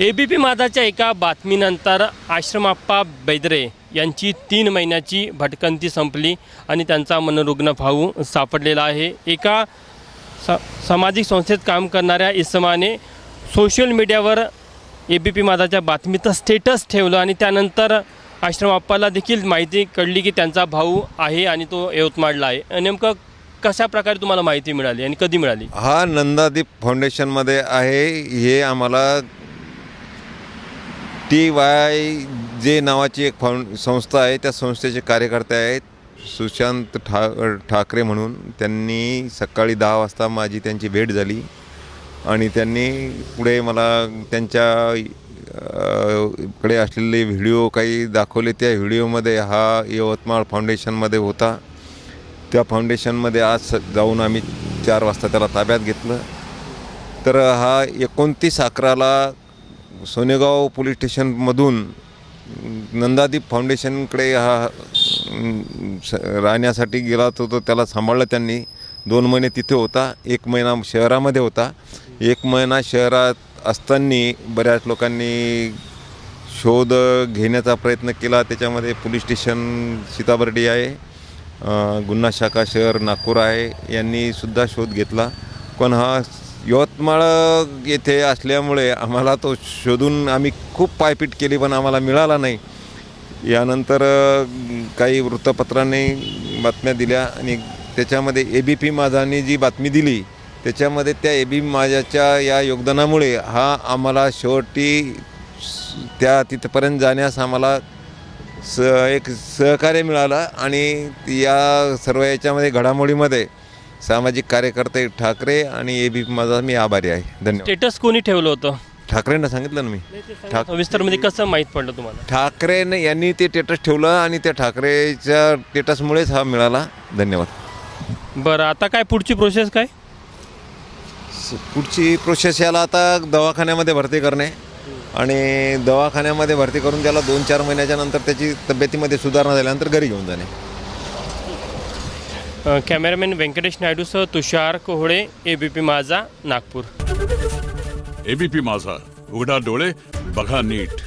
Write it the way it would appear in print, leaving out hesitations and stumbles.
ABP माझाच्या एका बातमीनंतर आश्रमाप्पा बैद्रे यांची 3 महिन्याची भटकंती संपली आणि त्यांचा मनोरुग्ण भाऊ सापडलेला आहे। एका सामाजिक संस्थेत काम करणाऱ्या इसमाने सोशल मीडियावर ABP माझाच्या बातमीचं स्टेटस ठेवलं आणि त्यानंतर आश्रमाप्पाला देखील माहिती कळली की त्यांचा भाऊ आहे आणि तो यवतमाळला आहे। नेमकं कशा प्रकारे तुम्हाला माहिती मिळाली आणि कधी मिळाली? हा नंदादीप फाउंडेशनमध्ये आहे। हे आम्हाला TYJ नावाची एक संस्था आहे, त्या संस्थेचे कार्यकर्ते आहेत सुशांत ठाकरे म्हणून। त्यांनी सकाळी 10 वाजता माझी त्यांची भेट झाली आणि त्यांनी पुढे मला त्यांच्या कडे असलेले व्हिडिओ काही दाखवले। त्या व्हिडिओमध्ये हा यवतमाळ फाउंडेशनमध्ये होता। त्या फाउंडेशनमध्ये आज जाऊन आम्ही 4 वाजता त्याला ताब्यात घेतलं। तर हा 29/11ला सोनेगाव पोलीस स्टेशनमधून नंदादीप फाउंडेशनकडे हा राहण्यासाठी गेला होता। त्याला सांभाळलं त्यांनी। 2 महिने तिथे होता, 1 महिना शहरामध्ये होता। 1 महिना शहरात असताना बऱ्याच लोकांनी शोध घेण्याचा प्रयत्न केला। त्याच्यामध्ये पोलीस स्टेशन सीताबर्डी आहे, गुन्हा शाखा शहर नागपूर आहे, यांनी सुद्धा शोध घेतला। पण हा यवतमाळ येथे असल्यामुळे आम्हाला तो शोधून आम्ही खूप पायपीट केली पण आम्हाला मिळाला नाही। यानंतर काही वृत्तपत्रांनी बातम्या दिल्या आणि त्याच्यामध्ये ABP माझाने जी बातमी दिली त्याच्यामध्ये त्या ABP माझाच्या या योगदानामुळे हा आम्हाला शेवटी त्या तिथपर्यंत जाण्यास आम्हाला एक सहकार्य मिळालं। आणि या सर्व याच्यामध्ये घडामोडीमध्ये सामाजिक कार्यकर्ते ठाकरे आणि ABP माझा मी आभारी आहे। धन्यवाद। स्टेटस कोणी ठेवलं होतं? ठाकरेंना सांगितलं ना मी। सविस्तरमध्ये कसं माहीत पडलं तुम्हाला? ठाकरेने यांनी ते स्टेटस ठेवलं आणि त्या ठाकरेच्या स्टेटसमुळेच हा मिळाला। धन्यवाद। बरं, आता काय पुढची प्रोसेस काय? पुढची प्रोसेस याला आता दवाखान्यामध्ये भरती करणे आणि दवाखान्यामध्ये भरती करून त्याला 2-4 महिन्याच्या नंतर त्याची तब्येतीमध्ये सुधारणा झाल्यानंतर घरी घेऊन जाणे। कॅमेरामॅन व्यंकटेश नायडूसह तुषार कोहळे, ABP माझा, नागपूर। ABP माझा, उघडा डोळे बघा नीट।